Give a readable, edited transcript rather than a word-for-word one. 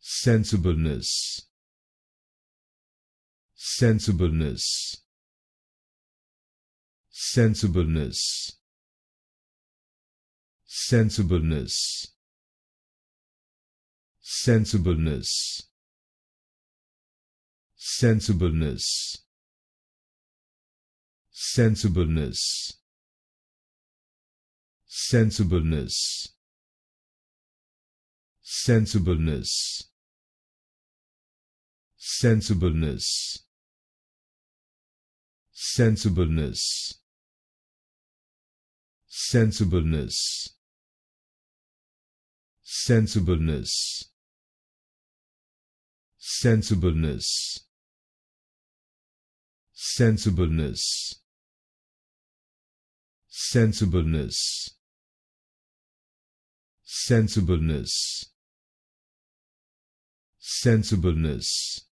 Sensibleness. Sensibleness. Sensibleness. Sensibleness. Sensibleness. Sensibleness. Sensibleness. Sensibleness. Sensibleness. Sensibleness. Sensibleness. Sensibleness. Sensibleness. Sensibleness. Sensibleness. Sensibleness. Sensibleness. Sensibleness.